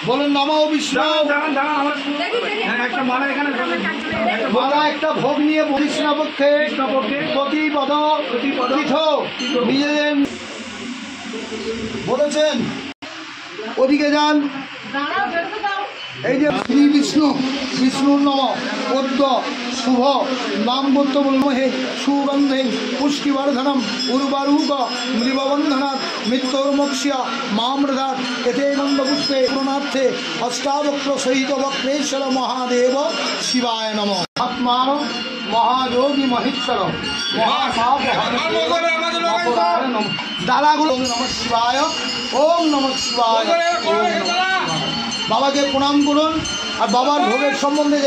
বলুন নমো বিষ্ণু। মালা একটা ভোগ নিয়ে কৃষ্ণপক্ষে প্রতিপদ নিজেদের বলেছেন ওদিকে যান। এই যে শ্রী বিষ্ণু বিষ্ণুর নম পদ্ম শুভ নাম বলমহে সুগন্ধে পুষ্টিবর্ধনম উর্বারুক মৃববন্ধনাথ মৃত্যুর্মোক্ষ্যা মামৃধাত এতে গন্ধপুষ্পে প্রণার্থে অষ্টাবক্র সহিত বক্রেশ্বর মহাদেব শিবায় নম। আত্মান মহাযোগী মহেশ্বর ডালাগুলো নম শিবায় ওম নম শিবায়। বাবাকে প্রণাম করুন আর বাবার ভোগের সম্বন্ধে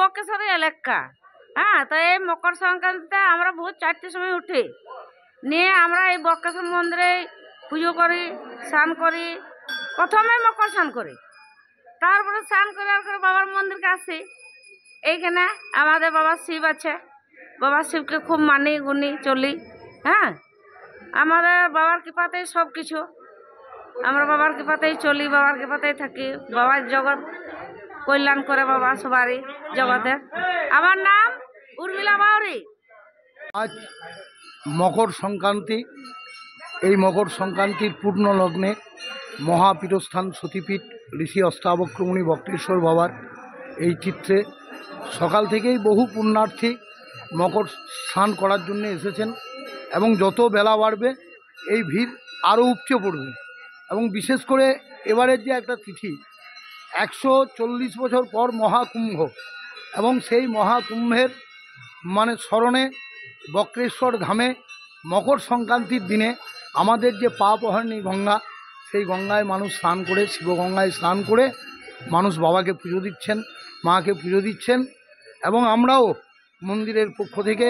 বক্রেশ্বর এলাকা। হ্যাঁ, তো এই মকর সংক্রান্তিতে আমরা ভোর 4টের সময় উঠি নিয়ে আমরা এই বক্রেশ্বর মন্দিরে পুজো করি, স্নান করি। প্রথমে মকর স্নান করি, তারপরে স্নান করার পরে বাবার মন্দিরকে আসি। এইখানে আমাদের বাবা শিব আছে, বাবা শিবকে খুব মানি গুনি চলি। হ্যাঁ, আমাদের বাবার কৃপাতেই সব কিছু, আমরা বাবার কৃপাতেই চলি, বাবার কৃপাতেই থাকি। বাবার জগৎ কল্যাণ করে বাবা সবারই জগতে। আমার নাম উর্মিলা বাউরি। আজ মকর সংক্রান্তি। এই মকর সংক্রান্তির পূর্ণ লগ্নে মহাপীঠস্থান সতীপীঠ ঋষি অষ্টাবক্রমণী বক্রেশ্বর বাবার এই চিত্রে সকাল থেকেই বহু পুণ্যার্থী মকর স্নান করার জন্য এসেছেন এবং যত বেলা বাড়বে এই ভিড় আরও উপচে পড়বে। এবং বিশেষ করে এবারের যে একটা তিথি 140 বছর পর মহাকুম্ভ, এবং সেই মহাকুম্ভের স্মরণে বক্রেশ্বর ধামে মকর সংক্রান্তির দিনে আমাদের যে পাপহরণী গঙ্গা, সেই গঙ্গায় মানুষ স্নান করে, শিবগঙ্গায় স্নান করে মানুষ বাবাকে পুজো দিচ্ছেন, মাকে পুজো দিচ্ছেন। এবং আমরাও মন্দিরের পক্ষ থেকে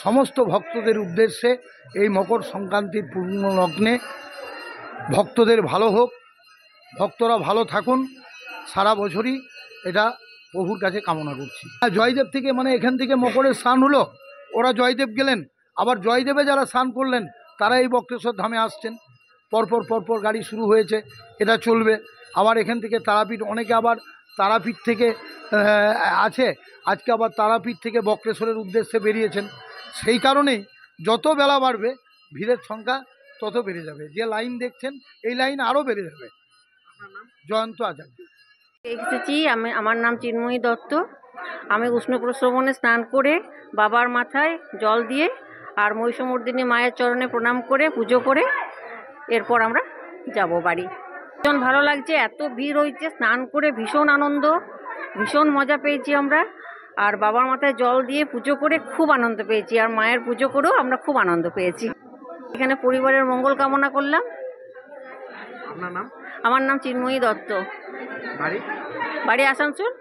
সমস্ত ভক্তদের উদ্দেশ্যে এই মকর সংক্রান্তির পূর্ণ লগ্নে ভক্তদের ভালো হোক, ভক্তরা ভালো থাকুন, সারা বছরই এটা প্রভুর কাছে কামনা করছি। জয়দেব থেকে মানে এখান থেকে মকরের স্নান হলো, ওরা জয়দেব গেলেন, আবার জয়দেবে যারা স্নান করলেন তারা এই বক্রেশ্বর ধামে আসছেন। পরপর পরপর গাড়ি শুরু হয়েছে, এটা চলবে। আবার এখান থেকে তারাপীঠ, অনেকে আবার তারাপীঠ থেকে আছে, আজকে আবার তারাপীঠ থেকে বক্রেশ্বরের উদ্দেশ্যে বেরিয়েছেন। সেই কারণেই যত বেলা বাড়বে ভিড়ের সংখ্যা তত বেড়ে যাবে। যে লাইন দেখছেন এই লাইন আরও বেড়ে যাবে। জয়ন্ত আচার্য এসেছি। আমার নাম চিন্ময়ী দত্ত। আমি উষ্ণ প্রস্রবণে স্নান করে বাবার মাথায় জল দিয়ে আর মহিষমর্দিনী মায়ের চরণে প্রণাম করে পুজো করে এরপর আমরা যাব বাড়ি। ভীষণ ভালো লাগছে, এত ভিড় হয়েছে, স্নান করে ভীষণ আনন্দ, ভীষণ মজা পেয়েছি আমরা। আর বাবার মাথায় জল দিয়ে পুজো করে খুব আনন্দ পেয়েছি, আর মায়ের পুজো করেও আমরা খুব আনন্দ পেয়েছি। এখানে পরিবারের মঙ্গল কামনা করলাম। আপনার নাম? আমার নাম চিন্ময়ী দত্ত। বাড়ি? বাড়ি আসানসোল।